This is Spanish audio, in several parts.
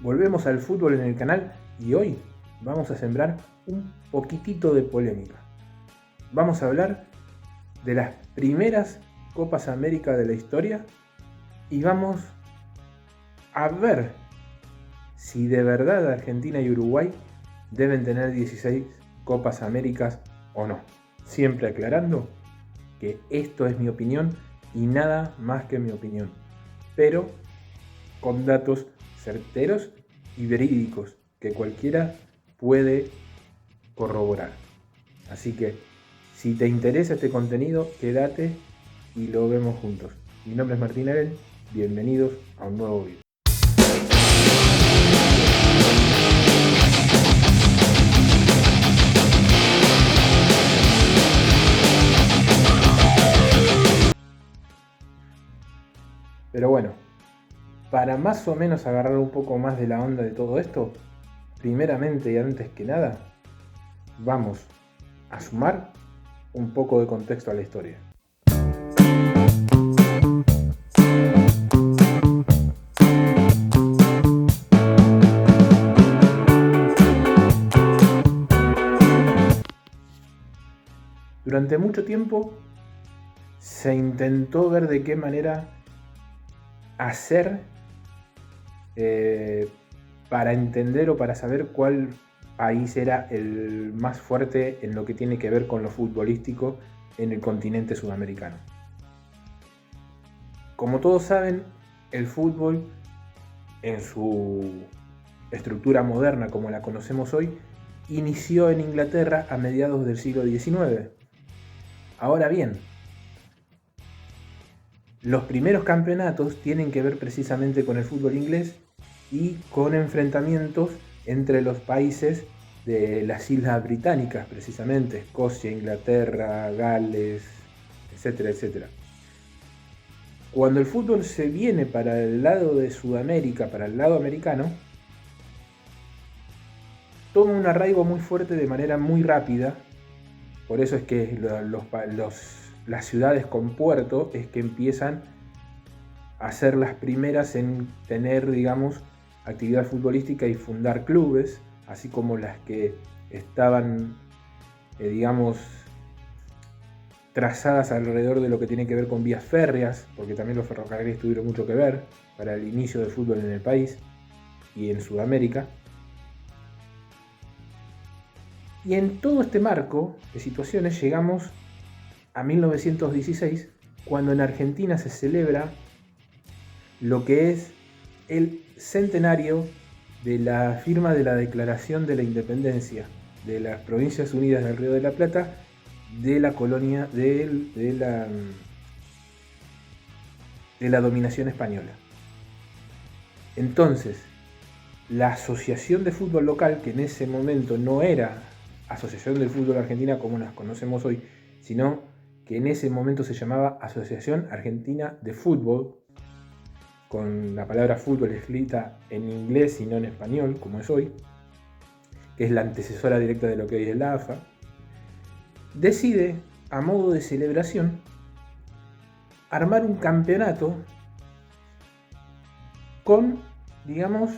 Volvemos al fútbol en el canal y hoy vamos a sembrar un poquitito de polémica. Vamos a hablar de las primeras Copas América de la historia y vamos a ver si de verdad Argentina y Uruguay deben tener 16 Copas Américas o no. Siempre aclarando que esto es mi opinión y nada más que mi opinión, pero con datos certeros y verídicos que cualquiera puede corroborar. Así que si te interesa este contenido, quédate y lo vemos juntos. Mi nombre es Martín Arel, bienvenidos a un nuevo video. Pero bueno, para más o menos agarrar un poco más de la onda de todo esto, primeramente y antes que nada, vamos a sumar un poco de contexto a la historia. Durante mucho tiempo se intentó ver de qué manera hacer para entender o para saber cuál país era el más fuerte en lo que tiene que ver con lo futbolístico en el continente sudamericano. Como todos saben, el fútbol en su estructura moderna como la conocemos hoy inició en Inglaterra a mediados del siglo XIX. Ahora bien, los primeros campeonatos tienen que ver precisamente con el fútbol inglés y con enfrentamientos entre los países de las Islas Británicas, precisamente Escocia, Inglaterra, Gales, etcétera, etcétera. Cuando el fútbol se viene para el lado de Sudamérica, para el lado americano, toma un arraigo muy fuerte de manera muy rápida. Por eso es que las ciudades con puerto es que empiezan a ser las primeras en tener, digamos, actividad futbolística y fundar clubes, así como las que estaban, digamos, trazadas alrededor de lo que tiene que ver con vías férreas, porque también los ferrocarriles tuvieron mucho que ver para el inicio del fútbol en el país y en Sudamérica. Y en todo este marco de situaciones llegamos a 1916, cuando en Argentina se celebra lo que es el centenario de la firma de la Declaración de la Independencia de las Provincias Unidas del Río de la Plata de la colonia de la dominación española. Entonces, la Asociación de Fútbol Local, que en ese momento no era Asociación del Fútbol Argentina como las conocemos hoy, sino que en ese momento se llamaba Asociación Argentina de Fútbol, con la palabra fútbol escrita en inglés y no en español, como es hoy, que es la antecesora directa de lo que hoy es la AFA, decide, a modo de celebración, armar un campeonato con, digamos,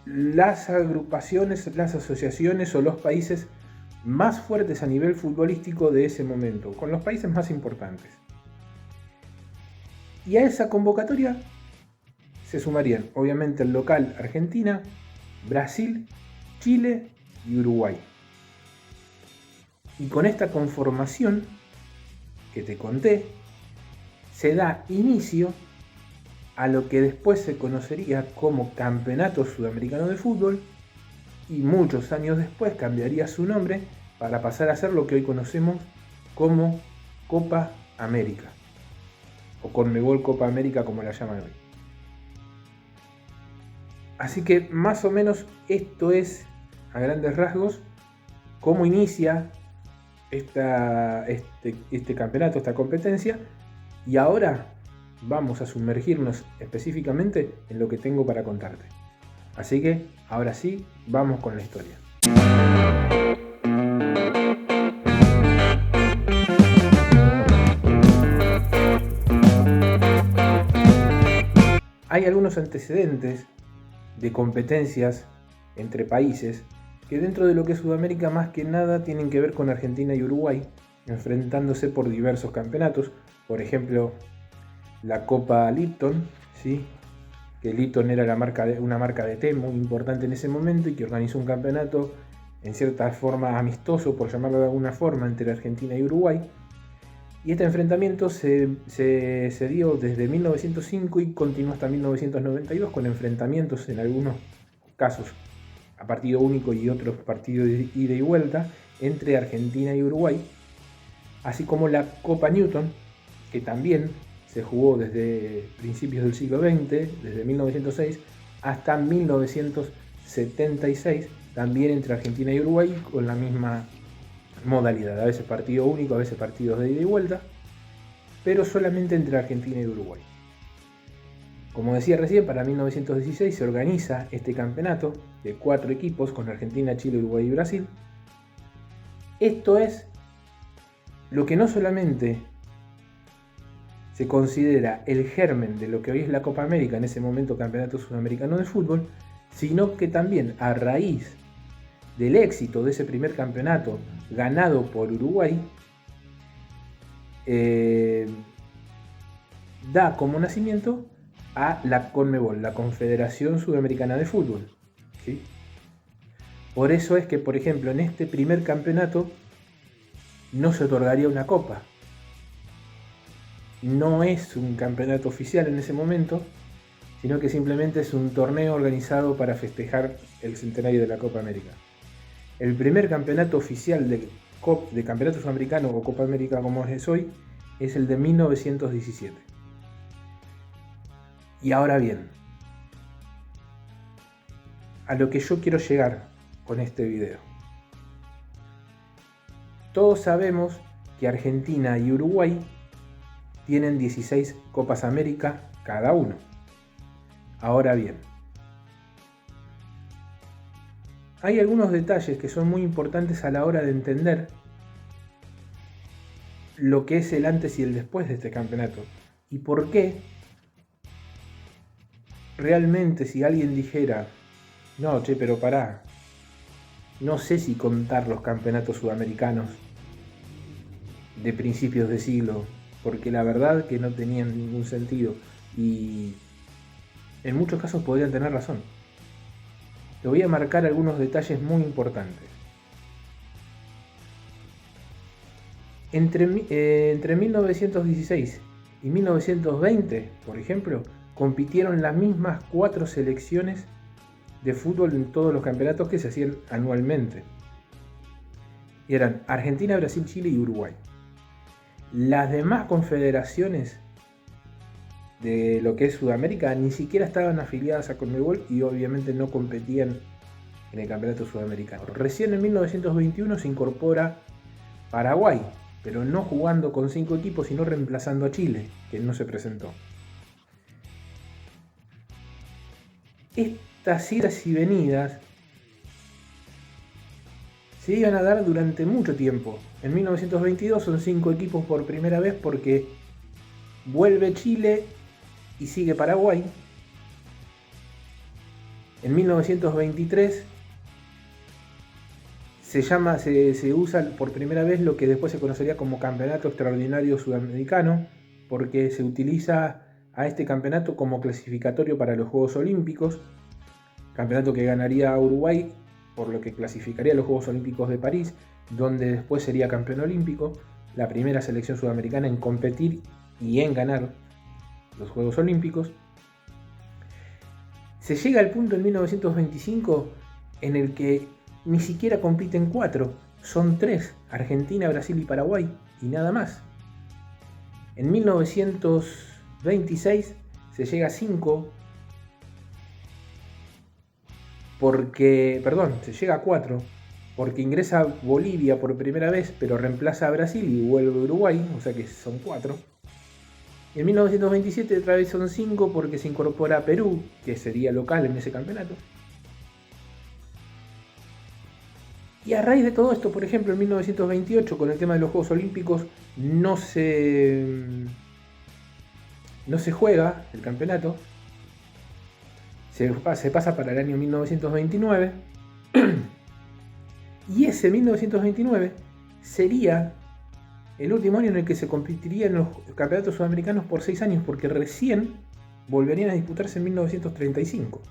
las agrupaciones, las asociaciones o los países más fuertes a nivel futbolístico de ese momento, con los países más importantes. Y a esa convocatoria se sumarían, obviamente, el local Argentina, Brasil, Chile y Uruguay. Y con esta conformación que te conté, se da inicio a lo que después se conocería como Campeonato Sudamericano de Fútbol, y muchos años después cambiaría su nombre para pasar a ser lo que hoy conocemos como Copa América, o Conmebol Copa América, como la llaman hoy. Así que más o menos esto es, a grandes rasgos, cómo inicia este campeonato, esta competencia. Y ahora vamos a sumergirnos específicamente en lo que tengo para contarte. Así que, ahora sí, vamos con la historia. Hay algunos antecedentes de competencias entre países que dentro de lo que es Sudamérica más que nada tienen que ver con Argentina y Uruguay, enfrentándose por diversos campeonatos. Por ejemplo, la Copa Lipton, ¿sí? Que Lipton era una marca de té muy importante en ese momento y que organizó un campeonato en cierta forma amistoso, por llamarlo de alguna forma, entre Argentina y Uruguay. Y este enfrentamiento se dio desde 1905 y continuó hasta 1992 con enfrentamientos en algunos casos a partido único y otros partidos de ida y vuelta entre Argentina y Uruguay, así como la Copa Newton, que también se jugó desde principios del siglo XX, desde 1906 hasta 1976, también entre Argentina y Uruguay con la misma modalidad, a veces partido único, a veces partidos de ida y vuelta, pero solamente entre Argentina y Uruguay. Como decía recién, para 1916 se organiza este campeonato de 4 equipos con Argentina, Chile, Uruguay y Brasil. Esto es lo que no solamente se considera el germen de lo que hoy es la Copa América, en ese momento Campeonato Sudamericano de Fútbol, sino que también a raíz del éxito de ese primer campeonato ganado por Uruguay, da como nacimiento a la CONMEBOL, la Confederación Sudamericana de Fútbol, ¿sí? Por eso es que, por ejemplo, en este primer campeonato no se otorgaría una copa. No es un campeonato oficial en ese momento, sino que simplemente es un torneo organizado para festejar el centenario de la Copa América. El primer campeonato oficial de campeonato sudamericano o Copa América como es hoy es el de 1917. Y ahora bien, a lo que yo quiero llegar con este video. Todos sabemos que Argentina y Uruguay tienen 16 Copas América cada uno. Ahora bien, hay algunos detalles que son muy importantes a la hora de entender lo que es el antes y el después de este campeonato. Y por qué realmente si alguien dijera, no, pero pará, no sé si contar los campeonatos sudamericanos de principios de siglo, porque la verdad que no tenían ningún sentido y en muchos casos podrían tener razón. Te voy a marcar algunos detalles muy importantes. Entre 1916 y 1920, por ejemplo, compitieron las mismas 4 selecciones de fútbol en todos los campeonatos que se hacían anualmente. Y eran Argentina, Brasil, Chile y Uruguay. Las demás confederaciones de lo que es Sudamérica ni siquiera estaban afiliadas a CONMEBOL y obviamente no competían en el campeonato sudamericano. Recién en 1921 se incorpora Paraguay, pero no jugando con 5 equipos, sino reemplazando a Chile, que no se presentó. Estas idas y venidas se iban a dar durante mucho tiempo. En 1922 son 5 equipos por primera vez porque vuelve Chile y sigue Paraguay. En 1923 se usa por primera vez lo que después se conocería como Campeonato Extraordinario Sudamericano, porque se utiliza a este campeonato como clasificatorio para los Juegos Olímpicos, campeonato que ganaría Uruguay, por lo que clasificaría a los Juegos Olímpicos de París, donde después sería campeón olímpico, la primera selección sudamericana en competir y en ganar los Juegos Olímpicos. Se llega al punto en 1925 en el que ni siquiera compiten 4, son 3, Argentina, Brasil y Paraguay, y nada más. En 1926 se llega a 5, se llega a 4, porque ingresa Bolivia por primera vez, pero reemplaza a Brasil y vuelve a Uruguay, o sea que son 4. Y en 1927 otra vez son 5 porque se incorpora a Perú, que sería local en ese campeonato. Y a raíz de todo esto, por ejemplo, en 1928, con el tema de los Juegos Olímpicos, no se juega el campeonato. se pasa para el año 1929 y ese 1929 sería el último año en el que se competiría en los campeonatos sudamericanos por 6 años, porque recién volverían a disputarse en 1935.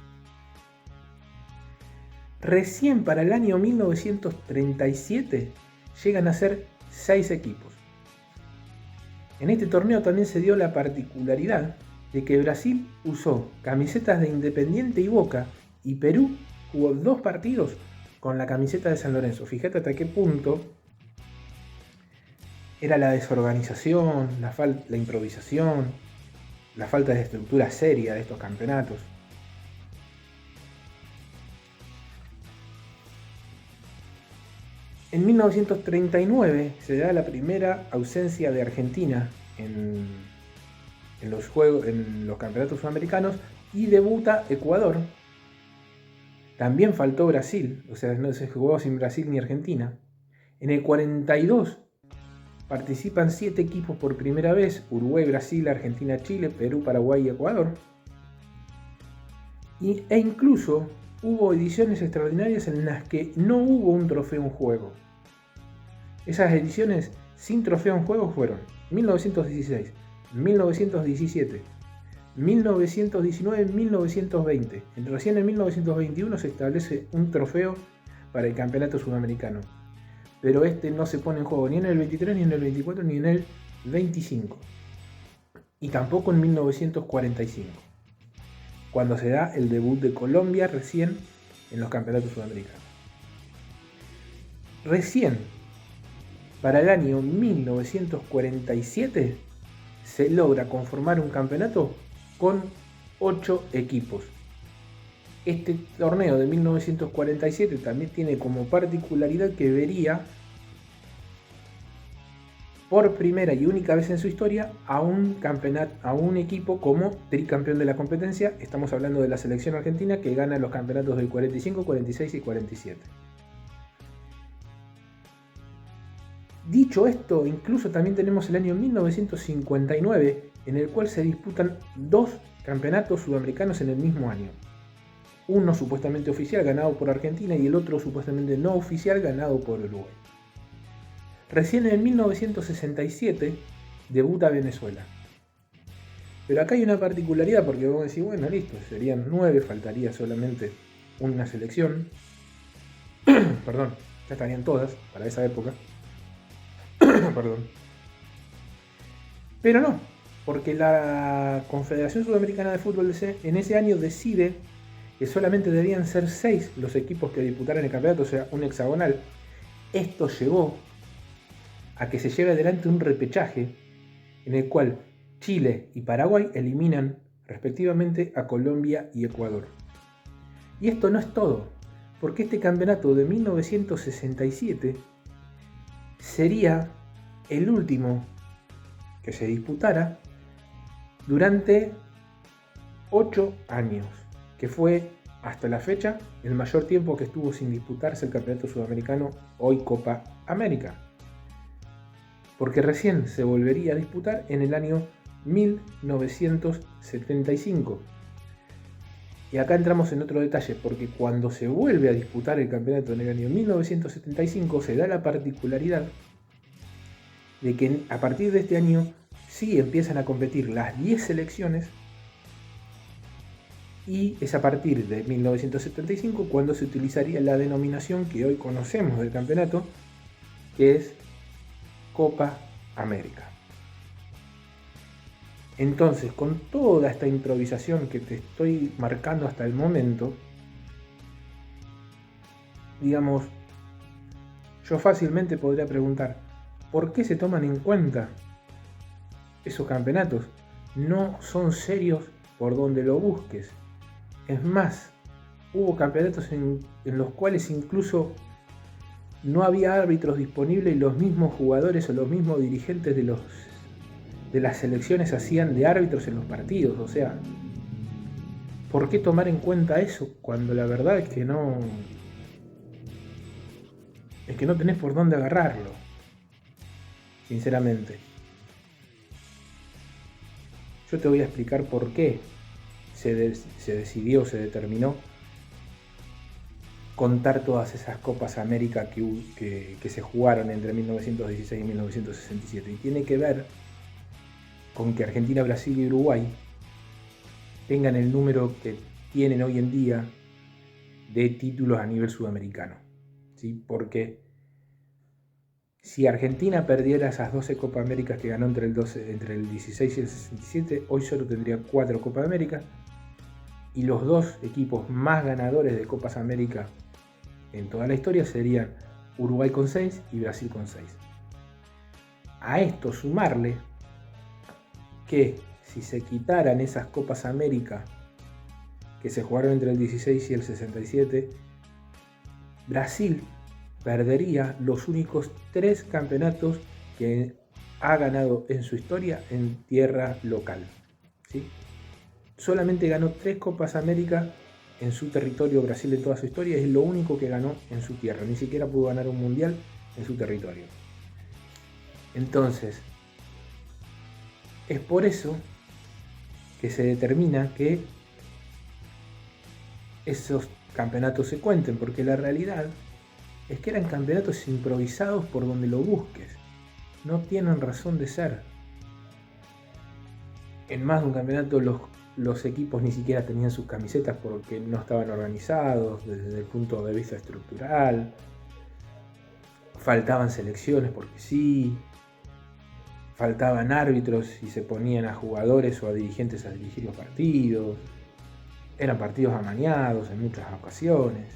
Recién para el año 1937 llegan a ser 6 equipos. En este torneo también se dio la particularidad de que Brasil usó camisetas de Independiente y Boca, y Perú jugó 2 partidos con la camiseta de San Lorenzo. Fíjate hasta qué punto era la desorganización, la improvisación, la falta de estructura seria de estos campeonatos. En 1939 se da la primera ausencia de Argentina en los campeonatos sudamericanos y debuta Ecuador. También faltó Brasil, o sea, no se jugó sin Brasil ni Argentina. En el 42 participan 7 equipos por primera vez: Uruguay, Brasil, Argentina, Chile, Perú, Paraguay y Ecuador. E incluso hubo ediciones extraordinarias en las que no hubo un trofeo en juego. Esas ediciones sin trofeo en juego fueron 1916, 1917, 1919, 1920. Recién en 1921 se establece un trofeo para el campeonato sudamericano. Pero este no se pone en juego ni en el 23, ni en el 24, ni en el 25. Y tampoco en 1945, cuando se da el debut de Colombia recién en los campeonatos sudamericanos. Recién, para el año 1947, se logra conformar un campeonato con 8 equipos. Este torneo de 1947 también tiene como particularidad que vería por primera y única vez en su historia a un equipo como tricampeón de la competencia. Estamos hablando de la selección argentina, que gana los campeonatos del 45, 46 y 47. Dicho esto, incluso también tenemos el año 1959, en el cual se disputan 2 campeonatos sudamericanos en el mismo año. Uno supuestamente oficial, ganado por Argentina, y el otro supuestamente no oficial, ganado por Uruguay. Recién en 1967 debuta Venezuela. Pero acá hay una particularidad, porque vamos a decir, bueno, listo, serían 9, faltaría solamente una selección. Perdón, ya estarían todas para esa época. Perdón. Pero no, porque la Confederación Sudamericana de Fútbol en ese año decide que solamente debían ser 6 los equipos que disputaran el campeonato, o sea, un hexagonal. Esto llevó a que se lleve adelante un repechaje en el cual Chile y Paraguay eliminan respectivamente a Colombia y Ecuador. Y esto no es todo, porque este campeonato de 1967 sería el último que se disputara durante 8 años, que fue hasta la fecha el mayor tiempo que estuvo sin disputarse el campeonato sudamericano, hoy Copa América, porque recién se volvería a disputar en el año 1975. Y acá entramos en otro detalle, porque cuando se vuelve a disputar el campeonato en el año 1975 se da la particularidad de que a partir de este año sí empiezan a competir las 10 selecciones, y es a partir de 1975 cuando se utilizaría la denominación que hoy conocemos del campeonato, que es Copa América. Entonces, con toda esta improvisación que te estoy marcando hasta el momento, digamos, yo fácilmente podría preguntar, ¿por qué se toman en cuenta esos campeonatos? No son serios por donde lo busques. Es más, hubo campeonatos en los cuales incluso no había árbitros disponibles y los mismos jugadores o los mismos dirigentes de las selecciones hacían de árbitros en los partidos. O sea, ¿por qué tomar en cuenta eso cuando la verdad es que no tenés por dónde agarrarlo? Sinceramente, yo te voy a explicar por qué se decidió, se determinó contar todas esas Copas América que se jugaron entre 1916 y 1967. Y tiene que ver con que Argentina, Brasil y Uruguay tengan el número que tienen hoy en día de títulos a nivel sudamericano, ¿sí? Porque si Argentina perdiera esas 12 Copas Américas que ganó entre el 16 y el 67, hoy solo tendría 4 Copas América, y los dos equipos más ganadores de Copas América en toda la historia serían Uruguay con 6 y Brasil con 6. A esto sumarle que si se quitaran esas Copas América que se jugaron entre el 16 y el 67, Brasil perdería los únicos 3 campeonatos que ha ganado en su historia en tierra local, ¿sí? Solamente ganó 3 Copas América en su territorio, Brasil, en toda su historia, es lo único que ganó en su tierra, ni siquiera pudo ganar un mundial en su territorio. Entonces, es por eso que se determina que esos campeonatos se cuenten, porque la realidad es que eran campeonatos improvisados por donde lo busques, no tienen razón de ser. En más de un campeonato los equipos ni siquiera tenían sus camisetas porque no estaban organizados desde el punto de vista estructural, faltaban selecciones porque sí, faltaban árbitros y se ponían a jugadores o a dirigentes a dirigir los partidos, eran partidos amañados en muchas ocasiones.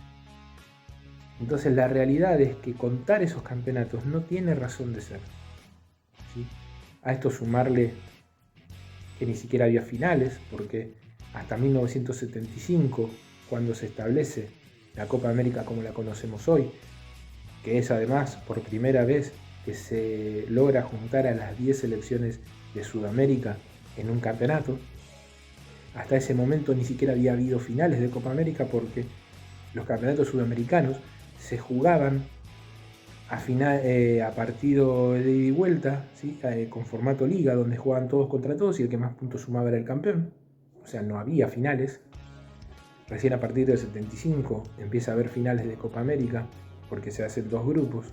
Entonces la realidad es que contar esos campeonatos no tiene razón de ser, ¿sí? A esto sumarle que ni siquiera había finales, porque hasta 1975, cuando se establece la Copa América como la conocemos hoy, que es además por primera vez que se logra juntar a las 10 selecciones de Sudamérica en un campeonato, hasta ese momento ni siquiera había habido finales de Copa América, porque los campeonatos sudamericanos se jugaban a partido de ida y vuelta, ¿sí? Con formato liga, donde jugaban todos contra todos y el que más puntos sumaba era el campeón. O sea, no había finales. Recién a partir del 75 empieza a haber finales de Copa América, porque se hacen 2 grupos.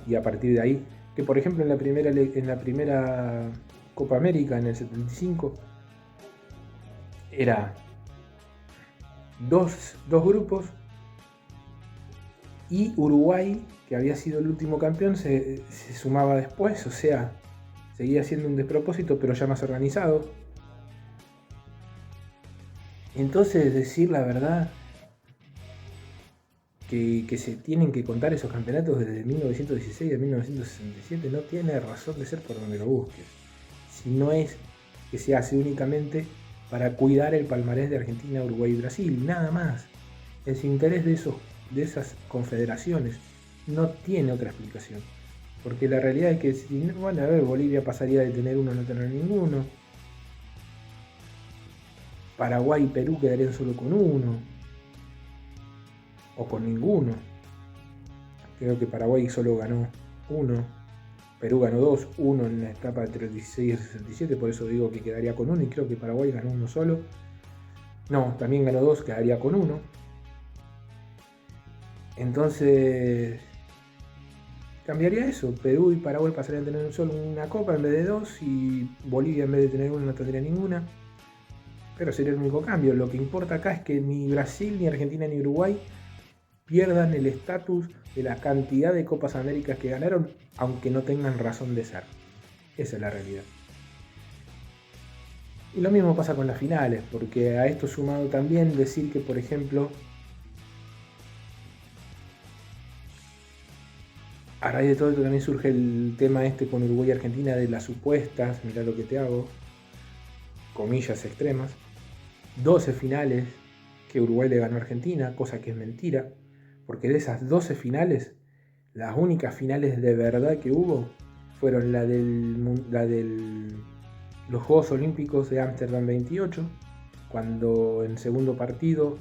Y a partir de ahí, que por ejemplo en la primera Copa América, en el 75, era 2 grupos, y Uruguay, que había sido el último campeón, se sumaba después, o sea, seguía siendo un despropósito, pero ya más organizado. Entonces, decir la verdad, que se tienen que contar esos campeonatos desde 1916 a 1967 no tiene razón de ser por donde lo busques, si no es que se hace únicamente para cuidar el palmarés de Argentina, Uruguay y Brasil, nada más. El interés de esas confederaciones no tiene otra explicación, porque la realidad es que si, bueno, a ver, Bolivia pasaría de tener uno a no tener ninguno, Paraguay y Perú quedarían solo con uno o con ninguno. Creo que Paraguay solo ganó uno, Perú ganó 2, uno en la etapa entre el 16 y el 67, por eso digo que quedaría con uno, y creo que Paraguay ganó uno solo. No, también ganó 2, quedaría con uno. Entonces cambiaría eso, Perú y Paraguay pasarían a tener solo una copa en vez de 2, y Bolivia en vez de tener una no tendría ninguna. Pero sería el único cambio. Lo que importa acá es que ni Brasil, ni Argentina, ni Uruguay pierdan el estatus de la cantidad de Copas Américas que ganaron, aunque no tengan razón de ser. Esa es la realidad. Y lo mismo pasa con las finales, porque a esto sumado también decir que, por ejemplo, a raíz de todo esto también surge el tema con Uruguay y Argentina de las supuestas, mirá lo que te hago, comillas extremas, 12 finales que Uruguay le ganó a Argentina, cosa que es mentira, porque de esas 12 finales, las únicas finales de verdad que hubo fueron la de los Juegos Olímpicos de Ámsterdam 28, cuando en segundo partido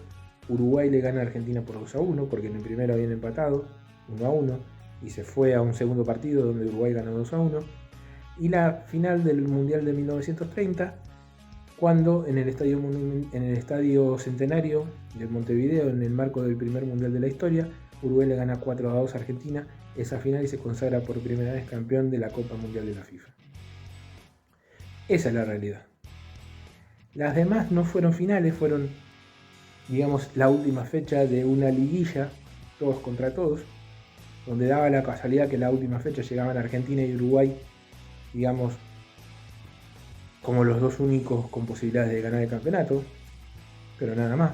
Uruguay le gana a Argentina por 2-1, porque en el primero habían empatado 1-1, y se fue a un segundo partido donde Uruguay ganó 2-1, y la final del Mundial de 1930, cuando en el estadio Centenario de Montevideo, en el marco del primer mundial de la historia, Uruguay le gana 4-2 a Argentina esa final y se consagra por primera vez campeón de la Copa Mundial de la FIFA. Esa es la realidad. Las demás no fueron finales, fueron, digamos, la última fecha de una liguilla, todos contra todos, donde daba la casualidad que la última fecha llegaban Argentina y Uruguay, digamos, como los dos únicos con posibilidades de ganar el campeonato, pero nada más.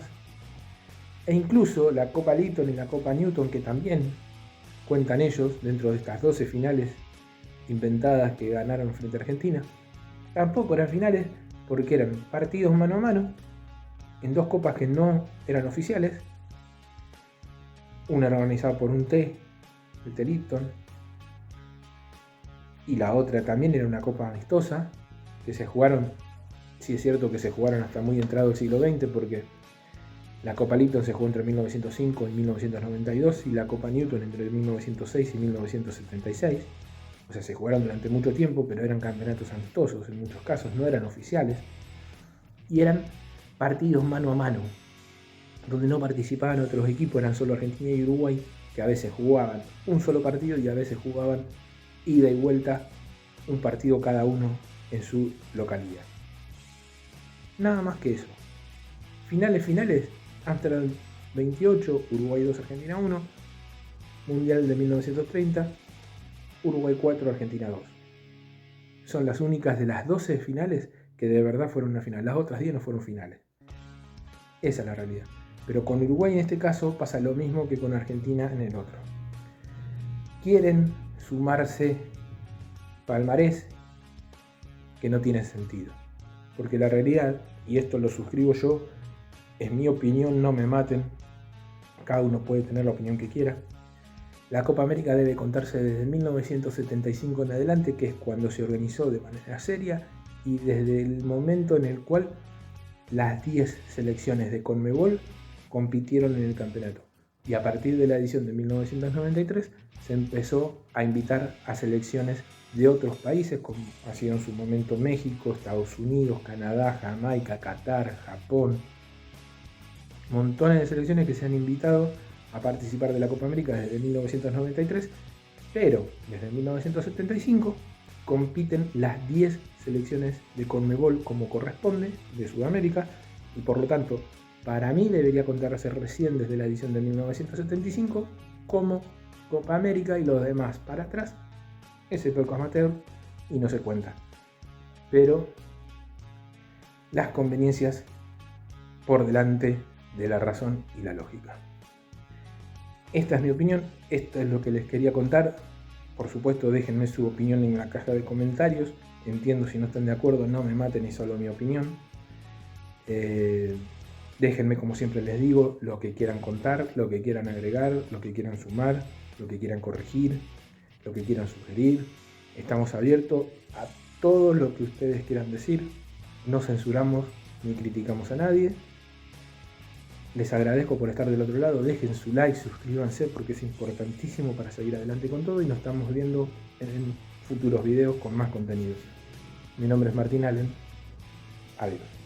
E incluso la Copa Litton y la Copa Newton, que también cuentan ellos dentro de estas 12 finales inventadas que ganaron frente a Argentina, tampoco eran finales porque eran partidos mano a mano en dos copas que no eran oficiales. Una era organizada por un T, el T Litton, y la otra también era una copa amistosa que se jugaron, sí es cierto que se jugaron hasta muy entrado el siglo XX, porque la Copa Litton se jugó entre 1905 y 1992 y la Copa Newton entre 1906 y 1976. O sea, se jugaron durante mucho tiempo, pero eran campeonatos amistosos en muchos casos, no eran oficiales. Y eran partidos mano a mano, donde no participaban otros equipos, eran solo Argentina y Uruguay, que a veces jugaban un solo partido y a veces jugaban ida y vuelta, un partido cada uno en su localidad. Nada más que eso. Finales, Amsterdam 28, Uruguay 2, Argentina 1, Mundial de 1930, Uruguay 4, Argentina 2. Son las únicas de las 12 finales que de verdad fueron una final. Las otras 10 no fueron finales. Esa es la realidad. Pero con Uruguay en este caso pasa lo mismo que con Argentina en el otro. Quieren sumarse palmarés que no tiene sentido. Porque la realidad, y esto lo suscribo yo, es mi opinión, no me maten, cada uno puede tener la opinión que quiera. La Copa América debe contarse desde 1975 en adelante, que es cuando se organizó de manera seria, y desde el momento en el cual las 10 selecciones de CONMEBOL compitieron en el campeonato. Y a partir de la edición de 1993 se empezó a invitar a selecciones de otros países, como ha sido en su momento México, Estados Unidos, Canadá, Jamaica, Qatar, Japón. Montones de selecciones que se han invitado a participar de la Copa América desde 1993, pero desde 1975 compiten las 10 selecciones de CONMEBOL como corresponde, de Sudamérica, y por lo tanto, para mí debería contarse recién desde la edición de 1975 como Copa América, y los demás para atrás es época amateur y no se cuenta. Pero las conveniencias por delante de la razón y la lógica. Esta es mi opinión, esto es lo que les quería contar. Por supuesto, déjenme su opinión en la caja de comentarios. Entiendo si no están de acuerdo, no me maten, es solo mi opinión. Déjenme, como siempre les digo, lo que quieran contar, lo que quieran agregar, lo que quieran sumar, lo que quieran corregir, lo que quieran sugerir. Estamos abiertos a todo lo que ustedes quieran decir. No censuramos ni criticamos a nadie. Les agradezco por estar del otro lado. Dejen su like, suscríbanse porque es importantísimo para seguir adelante con todo, y nos estamos viendo en futuros videos con más contenidos. Mi nombre es Martín Allen. Adiós.